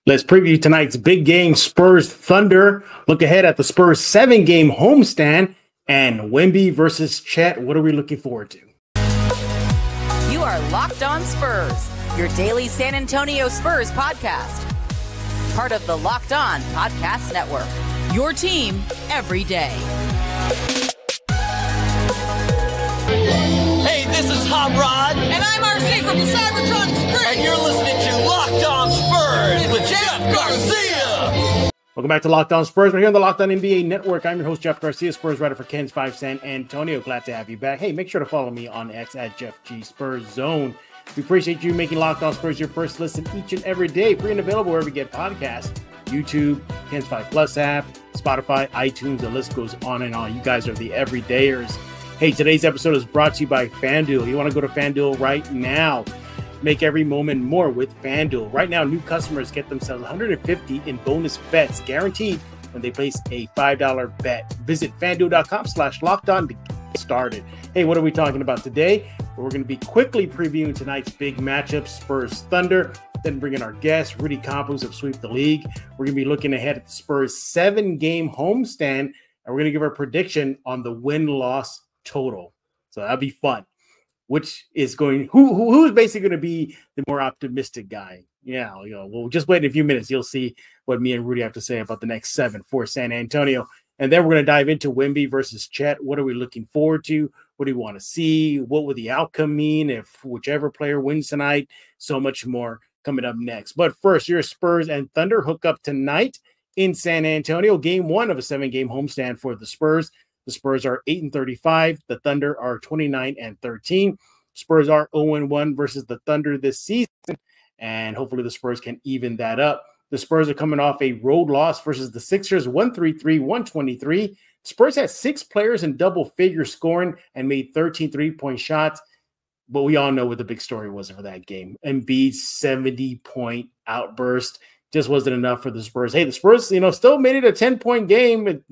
Let's preview tonight's big game, Spurs Thunder. Look ahead at the Spurs 7-game homestand and Wemby versus Chet. What are we looking forward to? You are Locked On Spurs, your daily San Antonio Spurs podcast. Part of the Locked On Podcast Network, your team every day. Hey, this is Hot Rod. And I'm RC from the Cybertron Spurs. And you're listening to Locked On Spurs with Jeff Garcia. Welcome back to Locked On Spurs. We're here on the Locked On NBA Network. I'm your host, Jeff Garcia, Spurs writer for Ken's 5 San Antonio. Glad to have you back. Hey, make sure to follow me on X at Jeff G Spurs Zone. We appreciate you making Locked On Spurs your first listen each and every day. Free and available wherever you get podcasts. YouTube, Ken's 5 Plus app, Spotify, iTunes, the list goes on and on. You guys are the everydayers. Hey, today's episode is brought to you by FanDuel. You want to go to FanDuel right now. Make every moment more with FanDuel. Right now, new customers get themselves $150 in bonus bets guaranteed when they place a $5 bet. Visit FanDuel.com/lockedon to get started. Hey, what are we talking about today? We're going to be quickly previewing tonight's big matchup, Spurs Thunder. Then bring in our guest, Rudy Campos of Sweep the League. We're going to be looking ahead at the Spurs 7-game homestand, and we're going to give our prediction on the win-loss total. So that'll be fun. Which is going, who's basically going to be the more optimistic guy? Yeah, we'll just wait in a few minutes. You'll see what me and Rudy have to say about the next 7 for San Antonio. And then we're going to dive into Wemby versus Chet. What are we looking forward to? What do you want to see? What would the outcome mean if whichever player wins tonight? So much more coming up next. But first, your Spurs and Thunder hook up tonight in San Antonio. Game 1 of a 7-game homestand for the Spurs. The Spurs are 8-35. The Thunder are 29-13. Spurs are 0-1 versus the Thunder this season, and hopefully the Spurs can even that up. The Spurs are coming off a road loss versus the Sixers, 133-123. Spurs had 6 players in double-figure scoring and made 13 three-point shots, but we all know what the big story was for that game. Embiid's 70-point outburst just wasn't enough for the Spurs. Hey, the Spurs, still made it a 10-point game, but,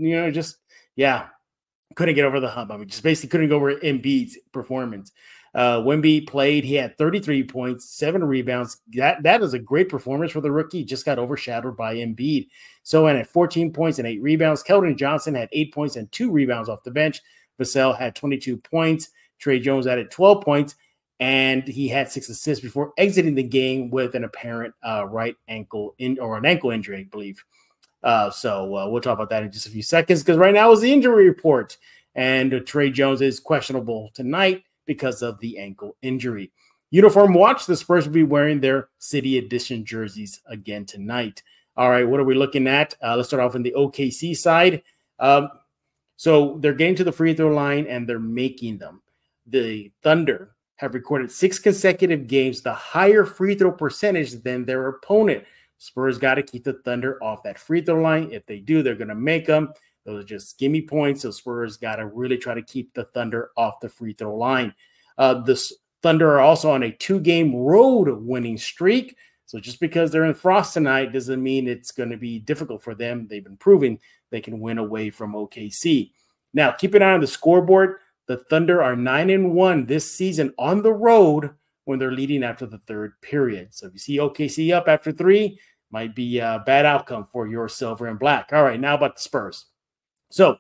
couldn't get over the hump. I mean, just basically couldn't go over Embiid's performance. Wemby played. He had 33 points, 7 rebounds. That is a great performance for the rookie. Just got overshadowed by Embiid. So, and at 14 points and 8 rebounds. Keldon Johnson had 8 points and 2 rebounds off the bench. Vassell had 22 points. Trey Jones added 12 points. And he had 6 assists before exiting the game with an apparent right ankle an ankle injury, I believe. So we'll talk about that in just a few seconds because right now is the injury report. And Trey Jones is questionable tonight because of the ankle injury. Uniform watch, the Spurs will be wearing their City Edition jerseys again tonight. All right, what are we looking at? Let's start off on the OKC side. So they're getting to the free throw line and they're making them. The Thunder have recorded 6 consecutive games, the higher free throw percentage than their opponent. Spurs got to keep the Thunder off that free throw line. If they do, they're going to make them. Those are just gimme points. So Spurs got to really try to keep the Thunder off the free throw line. The Thunder are also on a 2-game road winning streak. So just because they're in frost tonight doesn't mean it's going to be difficult for them. They've been proving they can win away from OKC. Now, keep an eye on the scoreboard. The Thunder are 9-1 this season on the road when they're leading after the 3rd period. So if you see OKC up after 3, might be a bad outcome for your silver and black. All right, now about the Spurs. So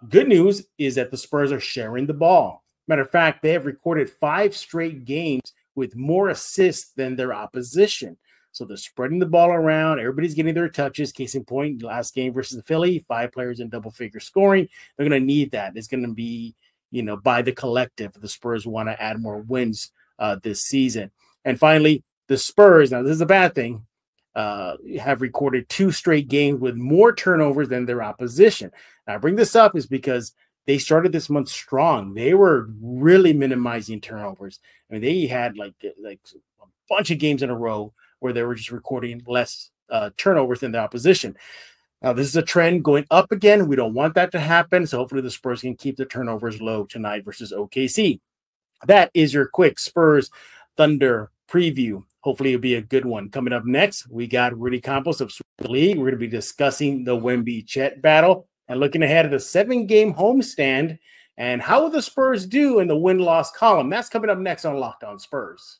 good news is that the Spurs are sharing the ball. Matter of fact, they have recorded 5 straight games with more assists than their opposition. So they're spreading the ball around. Everybody's getting their touches. Case in point, last game versus the Philly, 5 players in double-figure scoring. They're going to need that. It's going to be, by the collective. The Spurs want to add more wins this season. And finally, the Spurs, now this is a bad thing, have recorded 2 straight games with more turnovers than their opposition. Now, I bring this up is because they started this month strong. They were really minimizing turnovers. I mean, they had like a bunch of games in a row where they were just recording less turnovers than the opposition. Now, this is a trend going up again. We don't want that to happen. So hopefully the Spurs can keep the turnovers low tonight versus OKC. That is your quick Spurs Thunder preview. Hopefully it'll be a good one. Coming up next, we got Rudy Campos of Sweep the League. We're going to be discussing the Wemby Chet battle and looking ahead at the 7-game homestand and how will the Spurs do in the win-loss column. That's coming up next on Locked On Spurs.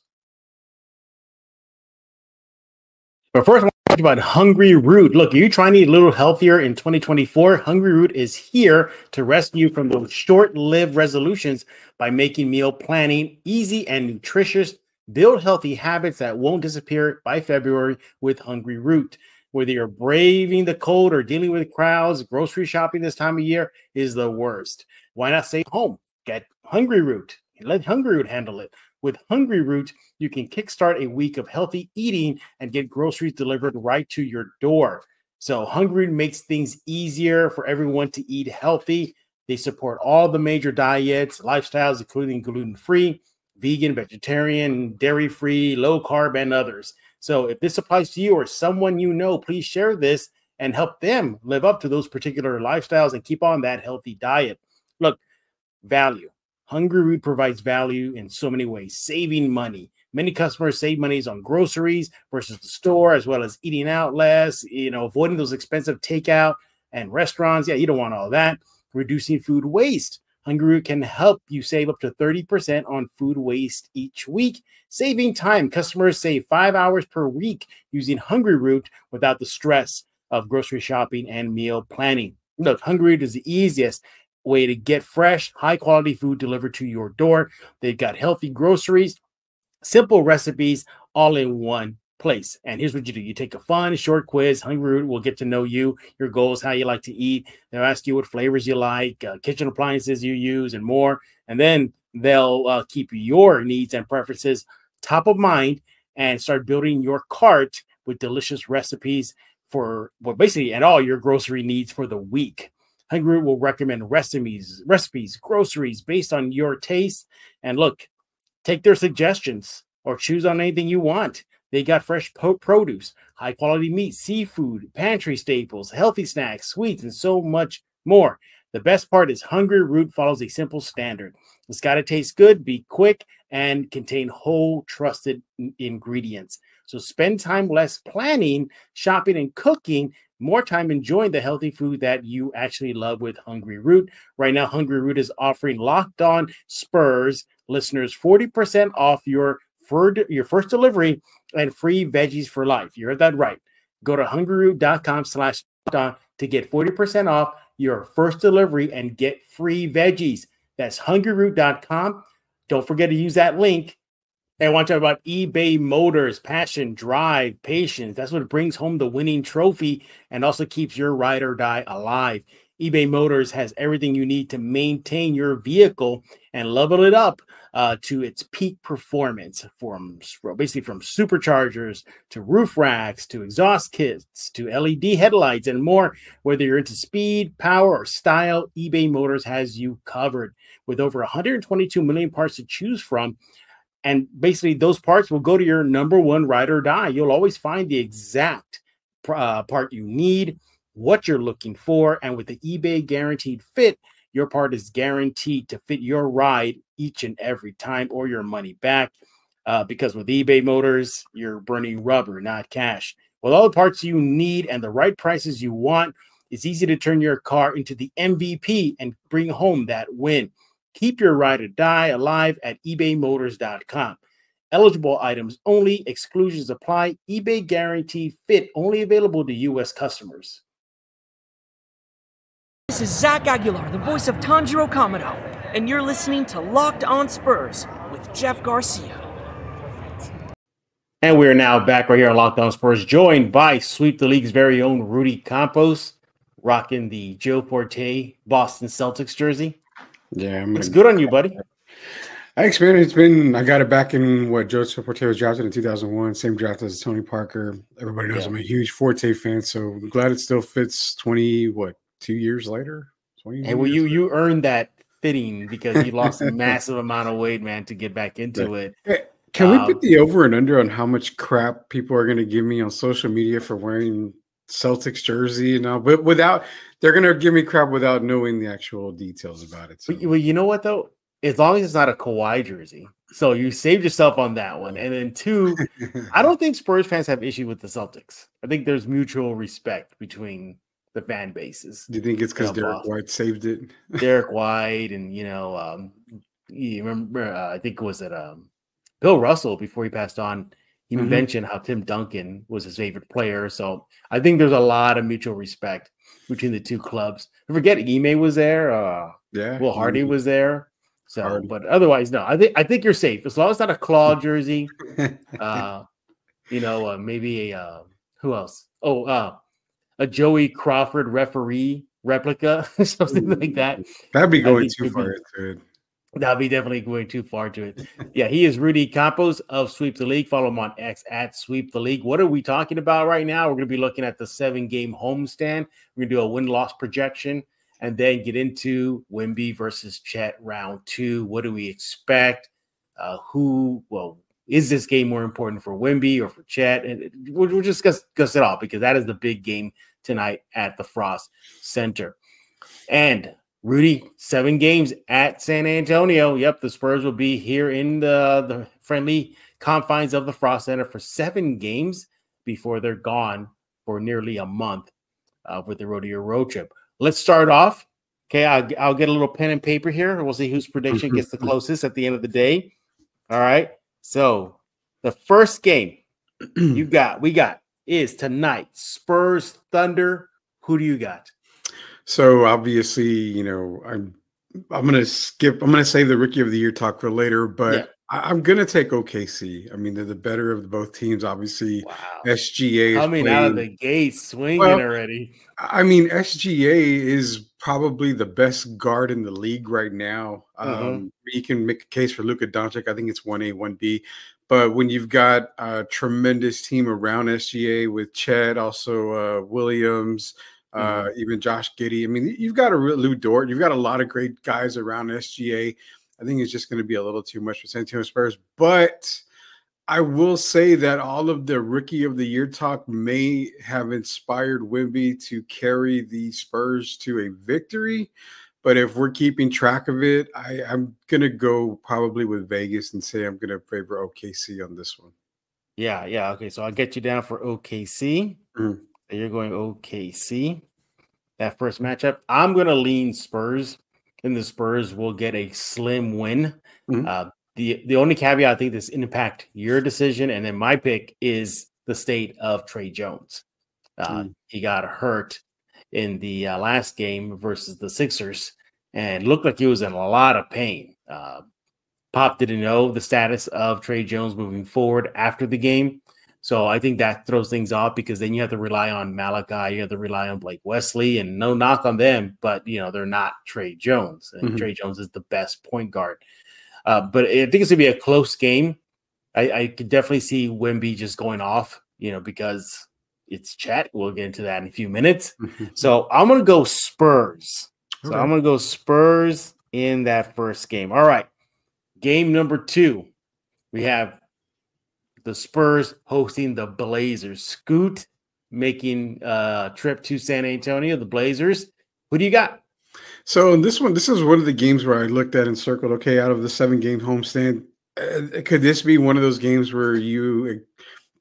But first, I want About Hungry Root. Look, are you trying to eat a little healthier in 2024? Hungry Root is here to rescue you from those short-lived resolutions by making meal planning easy and nutritious. Build healthy habits that won't disappear by February with Hungry Root. Whether you're braving the cold or dealing with crowds, grocery shopping this time of year is the worst. Why not stay home? Get Hungry Root. Let Hungry Root handle it. With Hungry Root, you can kickstart a week of healthy eating and get groceries delivered right to your door. So Hungry Root makes things easier for everyone to eat healthy. They support all the major diets, lifestyles, including gluten-free, vegan, vegetarian, dairy-free, low-carb, and others. So if this applies to you or someone you know, please share this and help them live up to those particular lifestyles and keep on that healthy diet. Look, value. Hungry Root provides value in so many ways, saving money. Many customers save monies on groceries versus the store, as well as eating out less, avoiding those expensive takeout and restaurants. Yeah, you don't want all that. Reducing food waste. Hungry Root can help you save up to 30% on food waste each week. Saving time. Customers save 5 hours per week using Hungry Root without the stress of grocery shopping and meal planning. Look, Hungry Root is the easiest way to get fresh, high-quality food delivered to your door. They've got healthy groceries, simple recipes, all in one place. And here's what you do. You take a fun, short quiz. Hungry Root will get to know you, your goals, how you like to eat. They'll ask you what flavors you like, kitchen appliances you use, and more. And then they'll keep your needs and preferences top of mind and start building your cart with delicious recipes for, basically, and all your grocery needs for the week. Hungry Root will recommend recipes, groceries based on your taste. And look, take their suggestions or choose on anything you want. They got fresh produce, high quality meat, seafood, pantry staples, healthy snacks, sweets, and so much more. The best part is Hungry Root follows a simple standard. It's got to taste good, be quick, and contain whole, trusted ingredients. So spend time less planning, shopping, and cooking, more time enjoying the healthy food that you actually love with Hungry Root. Right now, Hungry Root is offering Locked On Spurs listeners 40% off your first delivery and free veggies for life. You heard that right. Go to hungryroot.com/locked-on to get 40% off your first delivery and get free veggies. That's hungryroot.com. Don't forget to use that link. I want to talk about eBay Motors, passion, drive, patience. That's what brings home the winning trophy and also keeps your ride or die alive. eBay Motors has everything you need to maintain your vehicle and level it up to its peak performance, from superchargers to roof racks to exhaust kits to LED headlights and more. Whether you're into speed, power, or style, eBay Motors has you covered. With over 122 million parts to choose from, and basically those parts will go to your number one ride or die. You'll always find the exact part you need, what you're looking for, and with the eBay Guaranteed Fit, your part is guaranteed to fit your ride each and every time, or your money back. Because with eBay Motors, you're burning rubber, not cash. With all the parts you need and the right prices you want, it's easy to turn your car into the MVP and bring home that win. Keep your ride or die alive at ebaymotors.com. Eligible items only. Exclusions apply. eBay Guaranteed Fit only available to U.S. customers. This is Zach Aguilar, the voice of Tanjiro Kamado, and you're listening to Locked On Spurs with Jeff Garcia. And we're now back right here on Locked On Spurs, joined by Sweep the League's very own Rudy Campos, rocking the Joe Forte Boston Celtics jersey. Yeah, looks good on you, buddy. I got it back in Joe Forte was drafted in 2001, same draft as Tony Parker. Everybody knows I'm a huge Forte fan, so I'm glad it still fits 2 years later? Hey, well, you earned that fitting because you lost a massive amount of weight, man, to get back into it. Hey, can we put the over and under on how much crap people are going to give me on social media for wearing Celtics jersey and all, but they're going to give me crap without knowing the actual details about it. So. Well, you know what, though? As long as it's not a Kawhi jersey. So you saved yourself on that one. And then two, I don't think Spurs fans have issue with the Celtics. I think there's mutual respect between the fan bases. Do you think it's because Derek White saved it? Derek White and, you remember, I think it was Bill Russell before he passed on. he mentioned how Tim Duncan was his favorite player. So I think there's a lot of mutual respect between the two clubs. I forget Ime was there. Will Hardy was there. So, Hardy. but otherwise, no. I think you're safe as long as it's not a claw jersey. Maybe a who else? A Joey Crawford referee replica, something like that. That'd be going too far into it. That'll be definitely going too far to it. Yeah, he is Rudy Campos of Sweep the League. Follow him on X at Sweep the League. What are we talking about right now? We're going to be looking at the 7-game homestand. We're going to do a win-loss projection and then get into Wemby versus Chet round 2. What do we expect? Is this game more important for Wemby or for Chet? And we'll just discuss it all because that is the big game tonight at the Frost Center. And Rudy, 7 games at San Antonio. Yep, the Spurs will be here in the friendly confines of the Frost Center for 7 games before they're gone for nearly a month with the rodeo road trip. Let's start off. Okay, I'll get a little pen and paper here. We'll see whose prediction gets the closest at the end of the day. All right. So the first game we got is tonight. Spurs Thunder. Who do you got? So obviously, I'm gonna save the Rookie of the Year talk for later, but I'm gonna take OKC. I mean, they're the better of both teams. Obviously, SGA coming out of the gate swinging already. I mean, SGA is probably the best guard in the league right now. You can make a case for Luka Doncic. I think it's 1A, 1B. But when you've got a tremendous team around SGA with Chet, also Williams, even Josh Giddey. I mean, you've got a Lou Dort. You've got a lot of great guys around SGA. I think it's just going to be a little too much for San Antonio Spurs. But I will say that all of the Rookie of the Year talk may have inspired Wemby to carry the Spurs to a victory. But if we're keeping track of it, I'm going to go probably with Vegas and say I'm going to favor OKC on this one. Yeah. Okay, so I'll get you down for OKC. You're going OKC. That first matchup, I'm going to lean Spurs, and the Spurs will get a slim win. The only caveat, I think, this impact your decision, and then my pick is the state of Trey Jones. He got hurt in the last game versus the Sixers and looked like he was in a lot of pain. Pop didn't know the status of Trey Jones moving forward after the game. So I think that throws things off because then you have to rely on Malachi, you have to rely on Blake Wesley, and no knock on them, but they're not Trey Jones. And Trey Jones is the best point guard. But I think it's gonna be a close game. I could definitely see Wemby just going off, because it's Chet. We'll get into that in a few minutes. So I'm gonna go Spurs. So I'm gonna go Spurs in that first game. All right. Game number 2. We have the Spurs hosting the Blazers. Scoot making a trip to San Antonio, the Blazers. Who do you got? So this is one of the games where I looked at and circled, okay, out of the 7-game homestand, could this be one of those games where you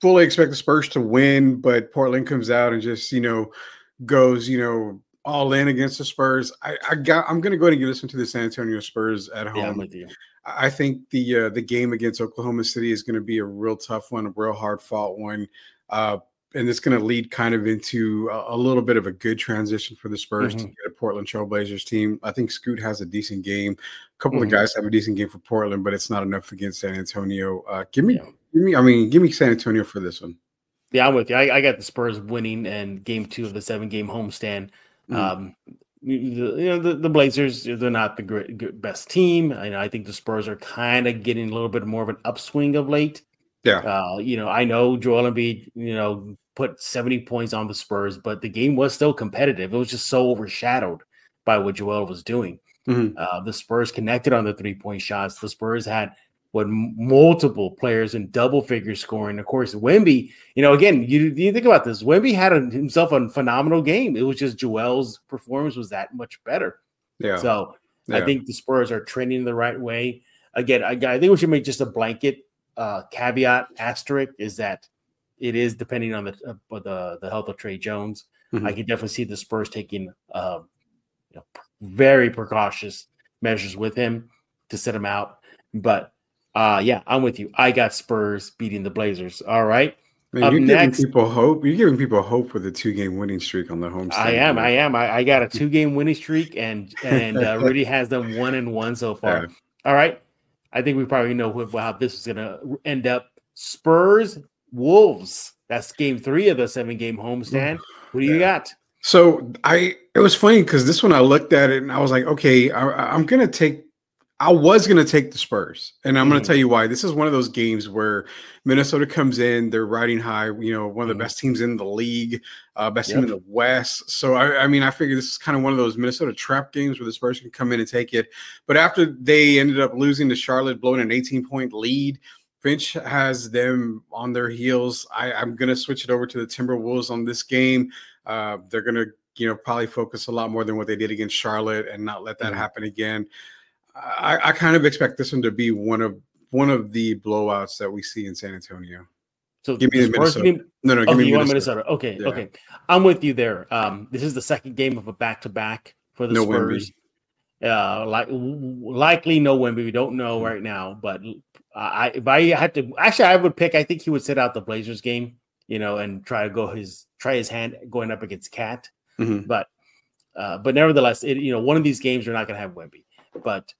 fully expect the Spurs to win, but Portland comes out and just, goes, all in against the Spurs? I'm going to go ahead and give this one to the San Antonio Spurs at home. Yeah, I'm with you. I think the game against Oklahoma City is going to be a real tough one, a real hard-fought one. And it's going to lead kind of into a little bit of a good transition for the Spurs to get a Portland Trailblazers team. I think Scoot has a decent game. A couple of guys have a decent game for Portland, but it's not enough against San Antonio. Give me San Antonio for this one. Yeah, I'm with you. I got the Spurs winning and game 2 of the 7-game homestand. The Blazers, they're not the best team. I think the Spurs are kind of getting a little bit more of an upswing of late. Yeah. I know Joel Embiid, put 70 points on the Spurs, but the game was still competitive. It was just so overshadowed by what Joel was doing. The Spurs connected on the 3-point shots. The Spurs had multiple players in double figure scoring. Of course, Wemby, again, you think about this. Wemby had himself a phenomenal game. It was just Joel's performance was that much better. Yeah. So I think the Spurs are trending the right way. Again, I think we should make just a blanket caveat asterisk is that it is depending on the health of Trey Jones. I can definitely see the Spurs taking very precautious measures with him to set him out. But Yeah, I'm with you. I got Spurs beating the Blazers. All right. Man, Up you're next, giving people hope. You're giving people hope with a 2-game winning streak on the I homestand. am. I got a 2-game winning streak, and Rudy has them 1-1 so far. Yeah. All right. I think we probably know how this is going to end up. Spurs Wolves. That's game 3 of the 7-game homestand. Who do you got? So it was funny because this one I looked at it and I was like, okay, I was gonna take the Spurs, and I'm gonna tell you why. This is one of those games where Minnesota comes in, they're riding high, one of the best teams in the league, best team in the West. So I mean, I figured this is kind of one of those Minnesota trap games where the Spurs can come in and take it. But after they ended up losing to Charlotte, blowing an 18-point lead, Finch has them on their heels. I'm gonna switch it over to the Timberwolves on this game. They're gonna, probably focus a lot more than what they did against Charlotte and not let that happen again. I kind of expect this one to be one of the blowouts that we see in San Antonio. So give me the Minnesota. Give me Minnesota. Okay, yeah. Okay. I'm with you there. This is the second game of a back-to-back for the Spurs. Likely no Wemby. We don't know right now, but I would pick. I think he would sit out the Blazers game, and try his hand going up against Cat. But nevertheless, one of these games you're not going to have Wemby. But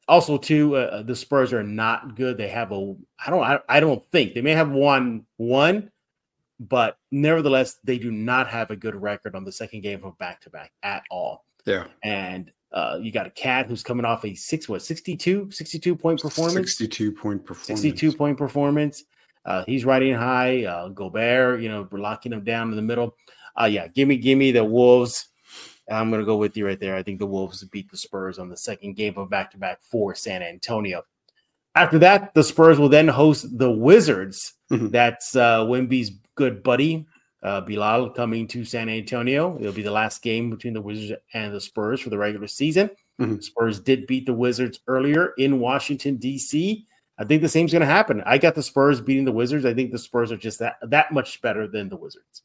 also, too, the Spurs are not good. They have I don't think they may have won one, but nevertheless, they do not have a good record on the second game of back-to-back at all. Yeah. And you got a Cat who's coming off a 62 point performance. 62 point performance. He's riding high. Gobert, we're locking him down in the middle. Give me the Wolves. I'm going to go with you right there. I think the Wolves beat the Spurs on the second game of back-to-back for San Antonio. After that, the Spurs will then host the Wizards. That's Wemby's good buddy, Bilal, coming to San Antonio. It'll be the last game between the Wizards and the Spurs for the regular season. Spurs did beat the Wizards earlier in Washington, D.C. I think the same's going to happen. I got the Spurs beating the Wizards. I think the Spurs are just that much better than the Wizards.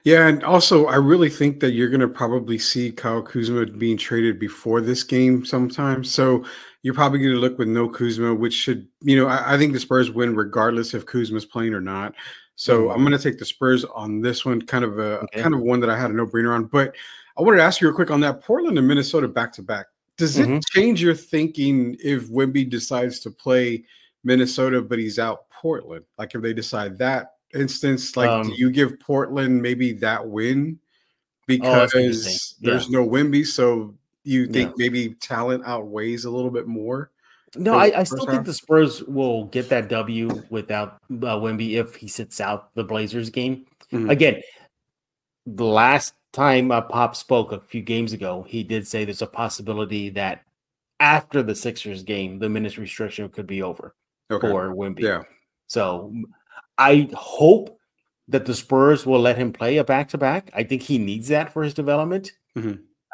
Yeah, and also I really think that you're going to probably see Kyle Kuzma being traded before this game sometime. So you're probably going to look with no Kuzma, which should, I think the Spurs win regardless if Kuzma's playing or not. So I'm going to take the Spurs on this one, kind of one that I had a no-brainer on. But I wanted to ask you real quick on that Portland and Minnesota back-to-back. Does it change your thinking if Wemby decides to play Minnesota but he's out Portland? Like if they decide that instance, do you give Portland maybe that win because there's no Wemby, so you think maybe talent outweighs a little bit more? No, I still think the Spurs will get that W without Wemby if he sits out the Blazers game. Again, the last time Pop spoke a few games ago, he did say there's a possibility that after the Sixers game, the minutes restriction could be over for Wemby. Yeah. So I hope that the Spurs will let him play a back-to-back. I think he needs that for his development.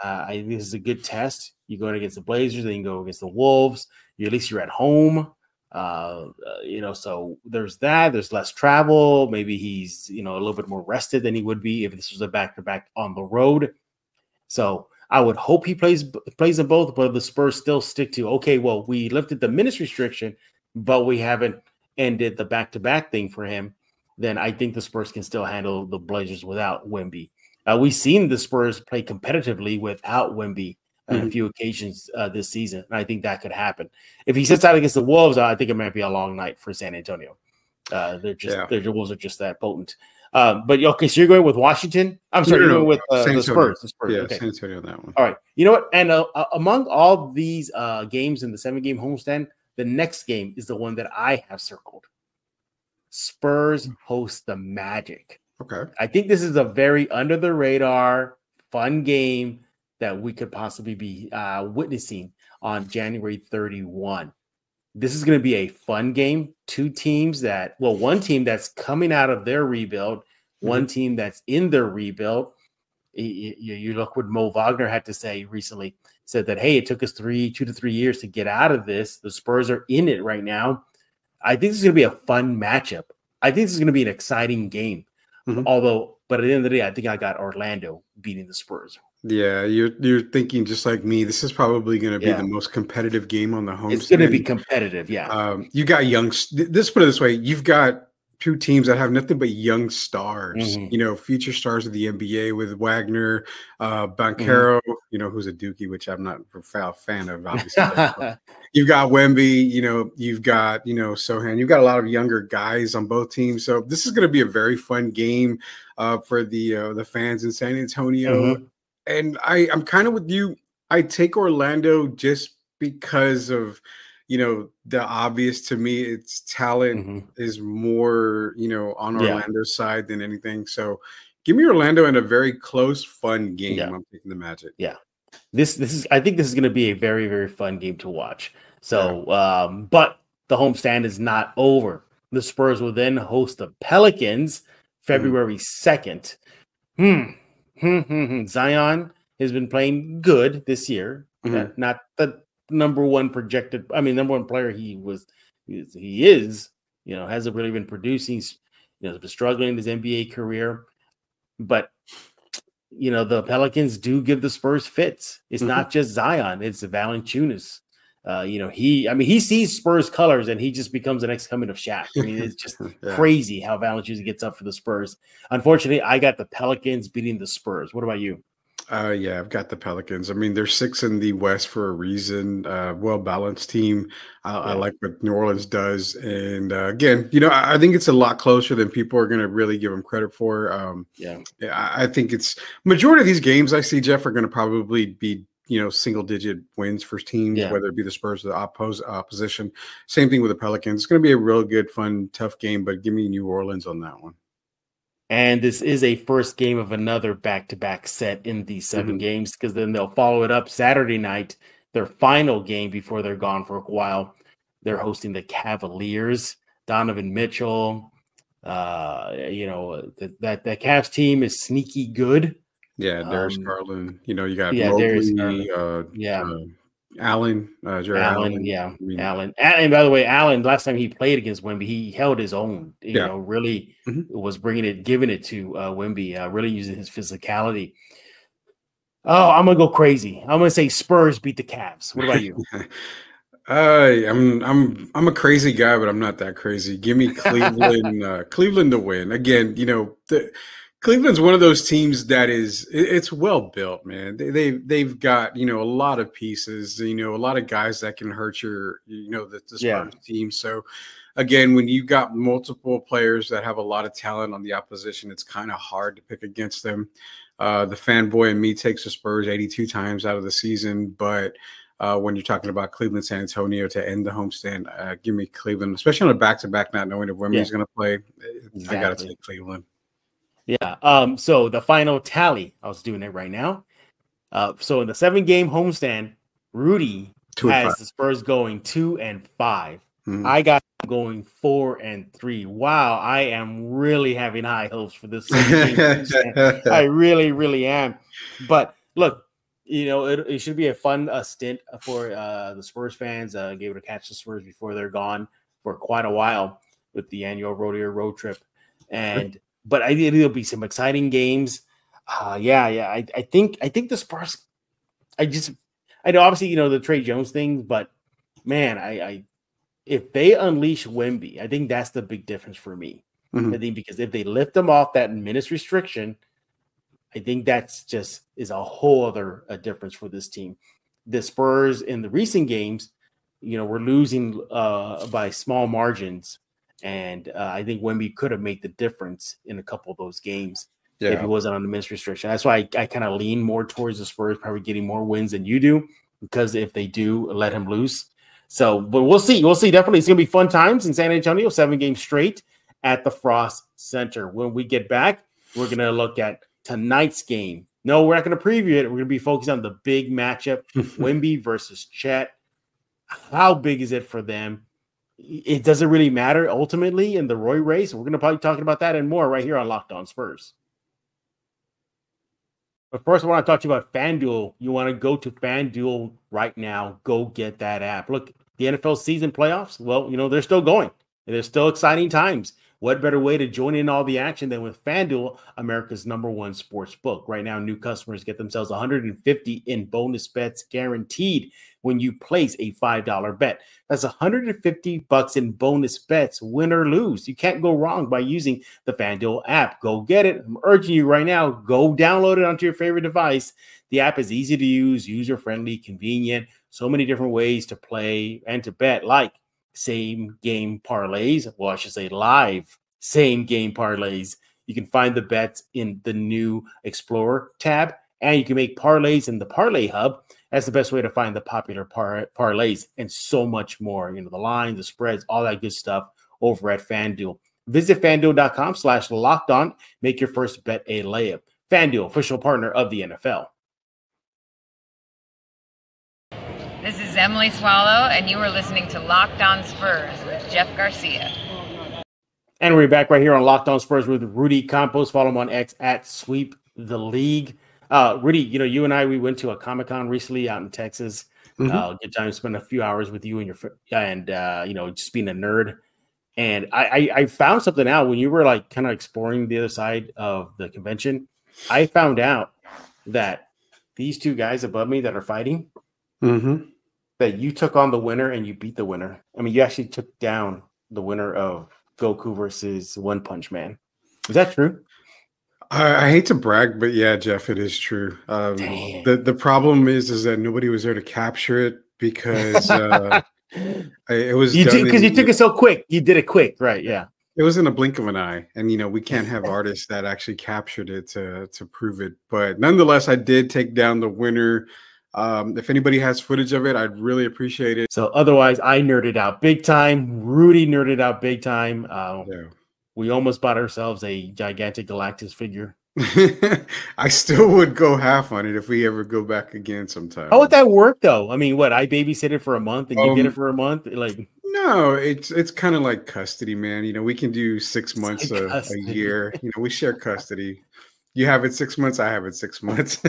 I think this is a good test. You go against the Blazers, then you go against the Wolves. At least you're at home. So there's that. There's less travel. Maybe he's, a little bit more rested than he would be if this was a back-to-back on the road. So I would hope he plays in both, but the Spurs still stick to, okay, well, we lifted the minutes restriction, but we haven't ended the back-to-back thing for him. Then I think the Spurs can still handle the Blazers without Wemby. We've seen the Spurs play competitively without Wemby on a few occasions this season, and I think that could happen. If he sits out against the Wolves, I think it might be a long night for San Antonio. The Wolves are just that potent. But okay, so you're going with Washington? I'm sorry, you're going with the Spurs. The Spurs. Yeah, okay. San Antonio on that one. All right. You know what? And among all these games in the 7-game homestand, the next game is the one that I have circled. Spurs host the Magic. Okay. I think this is a very under-the-radar, fun game that we could possibly be witnessing on January 31. This is going to be a fun game. One team that's coming out of their rebuild, one team that's in their rebuild. You look what Mo Wagner had to say recently, said that, hey, it took us 2 to 3 years to get out of this. The Spurs are in it right now. I think this is going to be a fun matchup. I think this is going to be an exciting game. Although But at the end of the day, I think I got Orlando beating the Spurs. Yeah, you're thinking just like me. This is probably going to be the most competitive game on the homestand. It's going to be competitive, You got Let's put it this way: you've got two teams that have nothing but young stars. Future stars of the NBA with Wagner, Banchero. Who's a Dookie, which I'm not a fan of. Obviously, you've got Wemby. You've got Sohan. You've got a lot of younger guys on both teams. So this is going to be a very fun game for the fans in San Antonio. And I'm kind of with you. I take Orlando just because of, the obvious to me. Its talent is more, on Orlando's side than anything. So give me Orlando in a very close, fun game. I'm taking the Magic. Yeah. I think this is going to be a very, very fun game to watch. So, but the homestand is not over. The Spurs will then host the Pelicans February 2nd. Zion has been playing good this year. Not the number one player he is, hasn't really been producing. He's been struggling in his NBA career. But the Pelicans do give the Spurs fits. It's not just Zion, it's Valanciunas. He sees Spurs colors and he just becomes the next coming of Shaq. It's just crazy how Valanciunas gets up for the Spurs. Unfortunately, I got the Pelicans beating the Spurs. What about you? I've got the Pelicans. They're 6th in the West for a reason. Well-balanced team. I like what New Orleans does. And again, I think it's a lot closer than people are going to really give them credit for. I think it's majority of these games I see, Jeff, are going to probably be single-digit wins for teams, whether it be the Spurs or the opposition. Same thing with the Pelicans. It's going to be a real good, fun, tough game, but give me New Orleans on that one. And this is a first game of another back-to-back set in these 7 games, because then they'll follow it up Saturday night, their final game before they're gone for a while. They're hosting the Cavaliers. Donovan Mitchell. That Cavs team is sneaky good. Yeah, Darius Garland. You got Mobley, Allen, Allen. Allen. And by the way, Allen, last time he played against Wemby, he held his own. Really was giving it to Wemby, really using his physicality. Oh, I'm gonna go crazy. I'm gonna say Spurs beat the Cavs. What about you? I'm a crazy guy, but I'm not that crazy. Give me Cleveland. Cleveland to win again. Cleveland's one of those teams that it's well built, man. They've got a lot of pieces, a lot of guys that can hurt the Spurs team. So again, when you've got multiple players that have a lot of talent on the opposition, it's kind of hard to pick against them. The fanboy in me takes the Spurs 82 times out of the season, but when you're talking about Cleveland, San Antonio to end the homestand, give me Cleveland, especially on a back-to-back, not knowing if Wemby's going to play. Exactly. I got to take Cleveland. Yeah. So the final tally, I was doing it right now. So in the 7-game homestand, Rudy has the Spurs going 2-5. I got them going 4-3. Wow, I am really having high hopes for this 7-game homestand. I really, really am. But look, it should be a fun stint for the Spurs fans. Be able to catch the Spurs before they're gone for quite a while with the annual road trip. But I think there'll be some exciting games. I think the Spurs. I know obviously the Trey Jones thing, but man, if they unleash Wemby, I think that's the big difference for me. I think because if they lift them off that minutes restriction, I think that's is a whole other difference for this team. The Spurs in the recent games, were losing by small margins. And I think Wemby could have made the difference in a couple of those games if he wasn't on the minutes restriction. That's why I kind of lean more towards the Spurs probably getting more wins than you do, because if they do let him loose. So, but we'll see. We'll see. Definitely, it's going to be fun times in San Antonio, 7 games straight at the Frost Center. When we get back, we're going to look at tonight's game. No, we're not going to preview it. We're going to be focused on the big matchup, Wemby versus Chet. How big is it for them? It doesn't really matter ultimately in the Roy race. We're going to probably talk about that and more right here on Locked On Spurs. But first, I want to talk to you about FanDuel. You want to go to FanDuel right now. Go get that app. Look, the NFL season playoffs, well, they're still going. There's still exciting times. What better way to join in all the action than with FanDuel, America's #1 sports book? Right now, new customers get themselves $150 in bonus bets guaranteed when you place a $5 bet. That's $150 in bonus bets, win or lose. You can't go wrong by using the FanDuel app. Go get it. I'm urging you right now, go download it onto your favorite device. The app is easy to use, user-friendly, convenient, so many different ways to play and to bet, like same game parlays. Well, I should say live same game parlays. You can find the bets in the new Explorer tab, and you can make parlays in the Parlay Hub. That's the best way to find the popular parlays and so much more. You know, the lines, the spreads, all that good stuff over at FanDuel. Visit FanDuel.com/lockedon. Make your first bet a layup. FanDuel, official partner of the NFL. This is Emily Swallow, and you are listening to Locked On Spurs with Jeff Garcia. And we're back right here on Locked On Spurs with Rudy Campos. Follow him on X at Sweep the League. Rudy, you know, you and I, we went to a Comic-Con recently out in Texas. Good time to spend a few hours with you and your you know, just being a nerd. And I found something out when you were like kind of exploring the other side of the convention. I found out that these two guys above me that are fighting, that you took on the winner and you beat the winner. I mean, you actually took down the winner of Goku versus One Punch Man. Is that true? I hate to brag, but yeah, Jeff, it is true. The problem is that nobody was there to capture it because it was because you took it so quick. You did it quick, right? Yeah. It was in a blink of an eye, and you know we can't have artists that actually captured it to prove it. But nonetheless, I did take down the winner. If anybody has footage of it, I'd really appreciate it. So otherwise, I nerded out big time. Rudy nerded out big time. We almost bought ourselves a gigantic Galactus figure. I still would go half on it if we ever go back again sometime. How would that work, though? I mean, what, I babysit it for a month and you get it for a month? Like, no, it's kind of like custody, man. You know, we can do 6 months a year. You know, we share custody. You have it 6 months, I have it 6 months.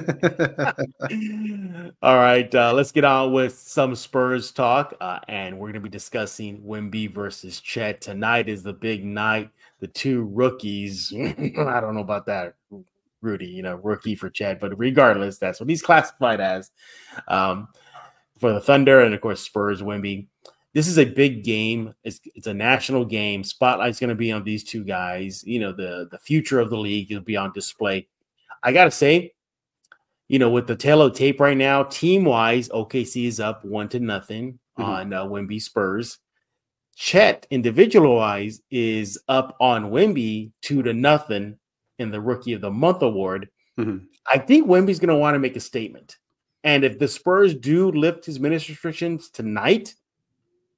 All right, let's get on with some Spurs talk, and we're going to be discussing Wemby versus Chet. Tonight is the big night. The two rookies, I don't know about that, Rudy, you know, rookie for Chet, but regardless, that's what he's classified as for the Thunder and, of course, Spurs, Wemby. This is a big game. It's a national game. Spotlight's going to be on these two guys. You know, the future of the league will be on display. I got to say, you know, with the tail of tape right now, team-wise, OKC is up 1-0 on Wemby Spurs. Chet, individual-wise, is up on Wemby 2-0 in the Rookie of the Month award. I think Wemby's going to want to make a statement. And if the Spurs do lift his minutes restrictions tonight,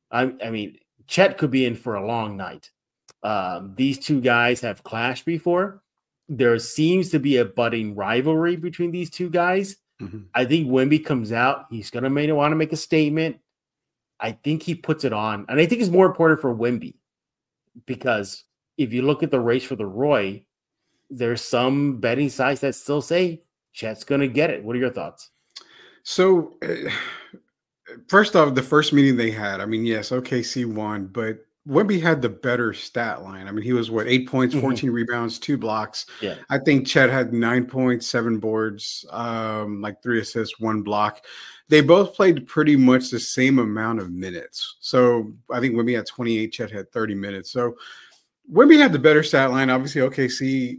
I mean, Chet could be in for a long night. These two guys have clashed before. There seems to be a budding rivalry between these two guys. I think Wemby comes out. He's going to want to make a statement. I think he puts it on. And I think it's more important for Wemby because if you look at the race for the Roy, there's some betting sites that still say Chet's going to get it. What are your thoughts? So, first off, the first meeting they had, I mean, yes, OKC won, but Wemby had the better stat line. I mean, he was, 8 points, 14 rebounds, 2 blocks. Yeah. I think Chet had 9 points, 7 boards, like 3 assists, 1 block. They both played pretty much the same amount of minutes. So I think Wemby had 28, Chet had 30 minutes. So Wemby had the better stat line. Obviously, OKC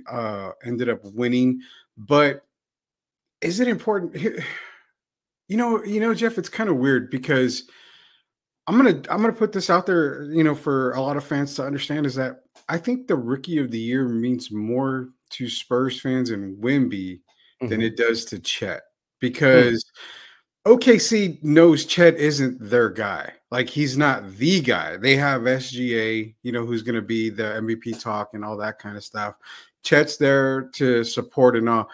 ended up winning. But is it important? You know, Jeff, it's kind of weird because I'm gonna put this out there, you know, for a lot of fans to understand is that I think the Rookie of the Year means more to Spurs fans and Wemby than it does to Chet because OKC knows Chet isn't their guy. Like, he's not the guy. They have SGA, you know, who's going to be the MVP talk and all that kind of stuff. Chet's there to support and all.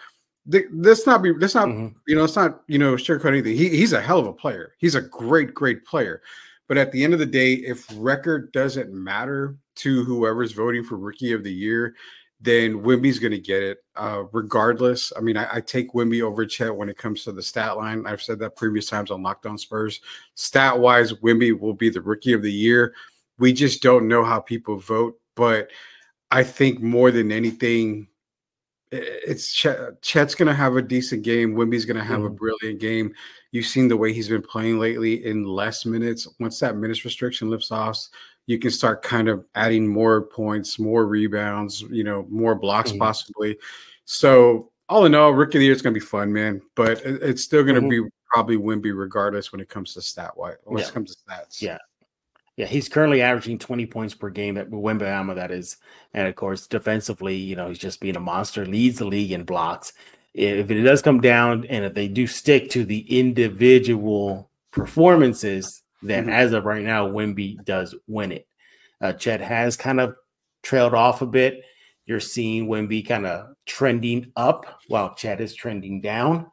Let's not, you know, it's not, you know, sugarcoat anything. He's a hell of a player. He's a great, great player. But at the end of the day, if record doesn't matter to whoever's voting for Rookie of the Year, then Wemby's going to get it regardless. I mean, I take Wemby over Chet when it comes to the stat line. I've said that previous times on Locked On Spurs. Stat-wise, Wemby will be the Rookie of the Year. We just don't know how people vote. But I think more than anything, it's Chet's going to have a decent game. Wemby's going to have a brilliant game. You've seen the way he's been playing lately in less minutes. Once that minutes restriction lifts off, you can start kind of adding more points, more rebounds, more blocks possibly. So all in all, Rookie of the Year is going to be fun, man. But it's still going to be probably Wemby regardless when it comes to stat-wise. When it comes to stats. Yeah. Yeah, he's currently averaging 20 points per game at Wembanyama, that is. And, of course, defensively, he's just being a monster, leads the league in blocks. If it does come down and if they do stick to the individual performances, then as of right now, Wemby does win it. Chet has kind of trailed off a bit. You're seeing Wemby kind of trending up while Chet is trending down.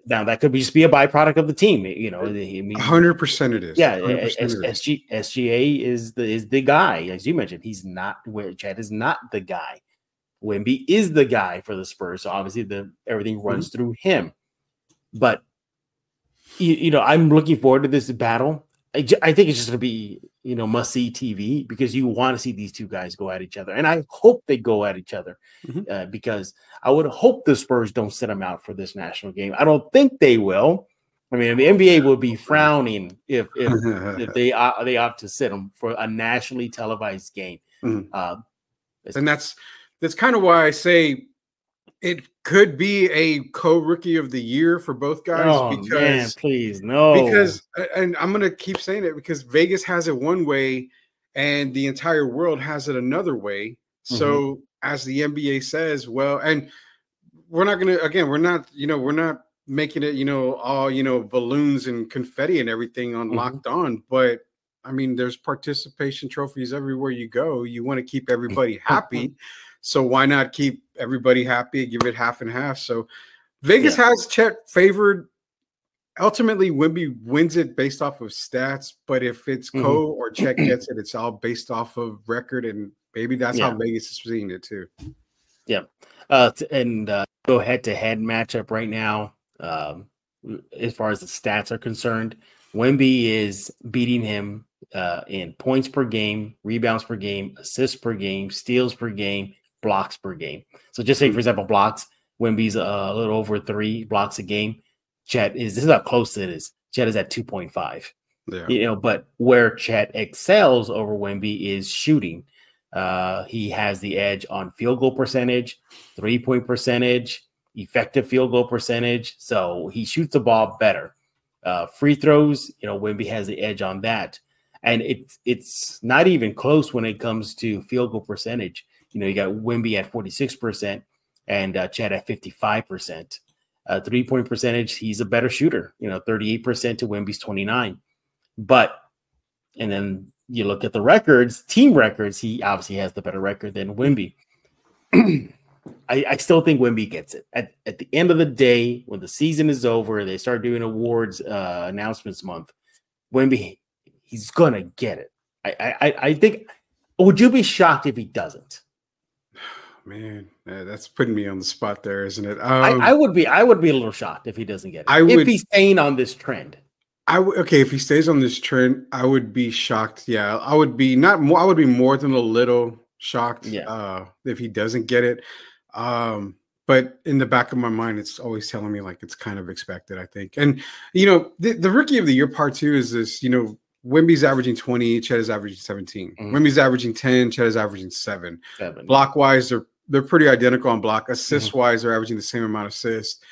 Now that could just be a byproduct of the team, 100% it is. Yeah, SGA is the guy, as you mentioned. He's not where Chet is not the guy. Wemby is the guy for the Spurs, so obviously everything runs through him. But I'm looking forward to this battle. I think it's just going to be must see TV because you want to see these two guys go at each other, and I hope they go at each other because I would hope the Spurs don't sit them out for this national game. I don't think they will. I mean, the NBA will be frowning if they opt to sit them for a nationally televised game. And that's kind of why I say it could be a co-rookie of the year for both guys. Man, please, no. Because, and I'm going to keep saying it because Vegas has it one way and the entire world has it another way. So as the NBA says, well, and we're not going to, again, we're not making it, all, balloons and confetti and everything on Locked On. But I mean, there's participation trophies everywhere you go. You want to keep everybody happy. So why not keep everybody happy and give it half and half? So Vegas has Chet favored. Ultimately, Wemby wins it based off of stats. But if it's Co or Chet gets it, it's all based off of record. And maybe that's how Vegas is seeing it too. Yeah. And go head-to-head matchup right now, as far as the stats are concerned, Wemby is beating him in points per game, rebounds per game, assists per game, steals per game, blocks per game. So just say, for example, blocks, Wemby's a little over 3 blocks a game. This is how close it is. Chet is at 2.5. Yeah. But where Chet excels over Wemby is shooting. He has the edge on field goal percentage, 3-point percentage, effective field goal percentage. So he shoots the ball better. Free throws, Wemby has the edge on that. And it's not even close when it comes to field goal percentage. You got Wemby at 46% and Chet at 55%. 3-point percentage, he's a better shooter, 38% to Wemby's 29%. And then you look at the records, team records, he obviously has the better record than Wemby. I still think Wemby gets it. At the end of the day, when the season is over, they start doing awards announcements month, Wemby, he's going to get it. I think, would you be shocked if he doesn't? Man, that's putting me on the spot there, isn't it? I would be a little shocked if he doesn't get it. If he's staying on this trend. If he stays on this trend, I would be shocked. Yeah, I would be more than a little shocked if he doesn't get it. But in the back of my mind, it's always telling me like it's kind of expected, I think. And the rookie of the year part too is this, Wemby's averaging 20, Chet is averaging 17. Wemby's averaging 10, Chet is averaging 7. Block wise, they're pretty identical on block. Assist wise, they're averaging the same amount of assists.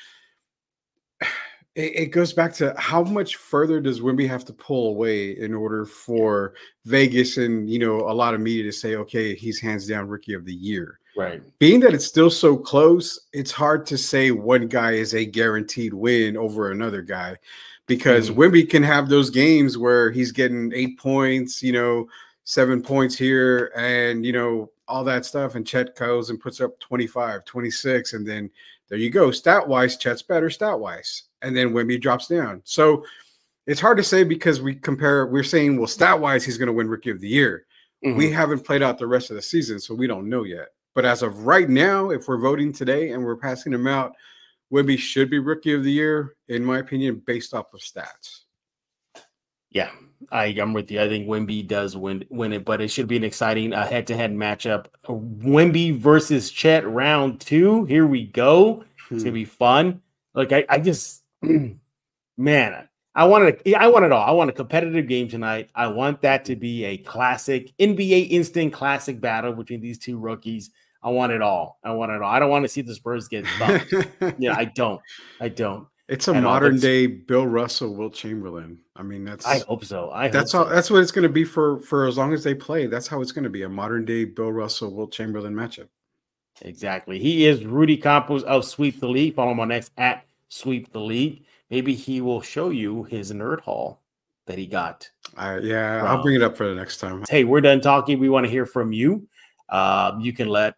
It goes back to how much further does Wemby have to pull away in order for Vegas and a lot of media to say, okay, he's hands down rookie of the year. Right. Being that it's still so close, it's hard to say one guy is a guaranteed win over another guy, because Wemby can have those games where he's getting 8 points, 7 points here, and all that stuff, and Chet goes and puts up 25, 26, and then there you go. Stat wise, Chet's better stat wise. And then Wemby drops down. So it's hard to say because we're saying, well, stat-wise, he's going to win Rookie of the Year. We haven't played out the rest of the season, so we don't know yet. But as of right now, if we're voting today and we're passing him out, Wemby should be Rookie of the Year, in my opinion, based off of stats. Yeah, I'm with you. I think Wemby does win it, but it should be an exciting head-to-head matchup. Wemby versus Chet round 2. Here we go. It's gonna be fun. Like I just, man, I want it all. I want a competitive game tonight. I want that to be a classic NBA instant classic battle between these two rookies. I want it all. I don't want to see the Spurs get bumped. I don't. It's a modern day Bill Russell, Wilt Chamberlain. I mean, I hope so. That's what it's going to be for as long as they play. That's how it's going to be, a modern day Bill Russell, Wilt Chamberlain matchup. Exactly. He is Rudy Campos of Sweep the League. Follow him on X at Sweep the League. Maybe he will show you his nerd haul that he got. I'll bring it up for the next time. Hey, we're done talking. We want to hear from you. You can let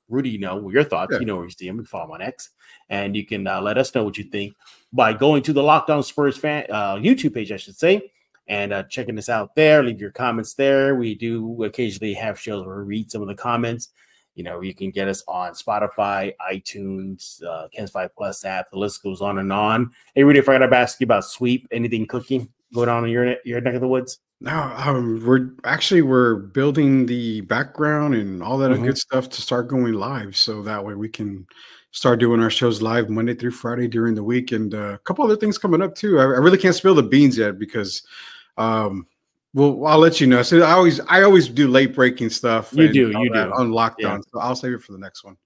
Rudy know your thoughts. Yeah. You know where you see him. You follow him on X, and you can let us know what you think by going to the Locked On Spurs fan YouTube page, I should say, and checking us out there. Leave your comments there. We do occasionally have shows where we read some of the comments. You can get us on Spotify, iTunes, Ken's 5 Plus app. The list goes on and on. Hey, Rudy, if I got to ask you about Sweep, anything cooking going on in your neck of the woods? No, we're building the background and all that good stuff to start going live, so that way we can start doing our shows live Monday through Friday during the week, and a couple other things coming up too. I really can't spill the beans yet because, I'll let you know. So I always do late breaking stuff. You do on Locked On. So I'll save it for the next one.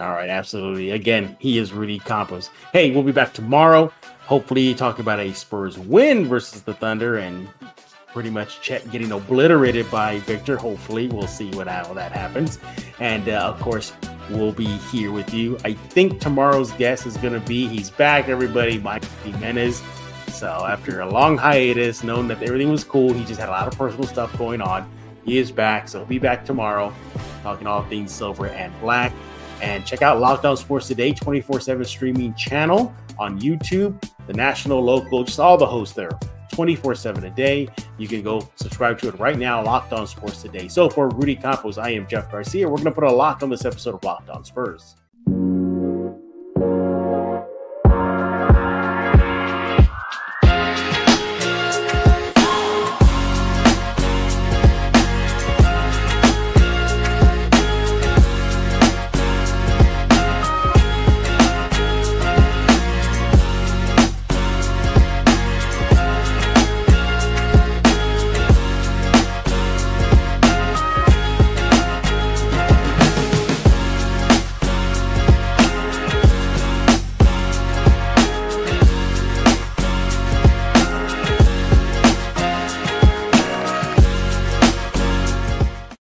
All right, absolutely. Again, he is Rudy Campos. Hey, we'll be back tomorrow. Hopefully, talk about a Spurs win versus the Thunder and pretty much Chet getting obliterated by Victor. Hopefully, we'll see how that happens. And of course, we'll be here with you. I think tomorrow's guest is going to be, he's back, everybody, Mike Jimenez. So after a long hiatus, knowing that everything was cool, he just had a lot of personal stuff going on. He is back, so he'll be back tomorrow, talking all things silver and black. And check out Locked On Sports Today, 24/7 streaming channel on YouTube, the national, local, just all the hosts there, 24/7 a day. You can go subscribe to it right now, Locked On Sports Today. So for Rudy Campos, I am Jeff Garcia. We're going to put a lock on this episode of Locked On Spurs.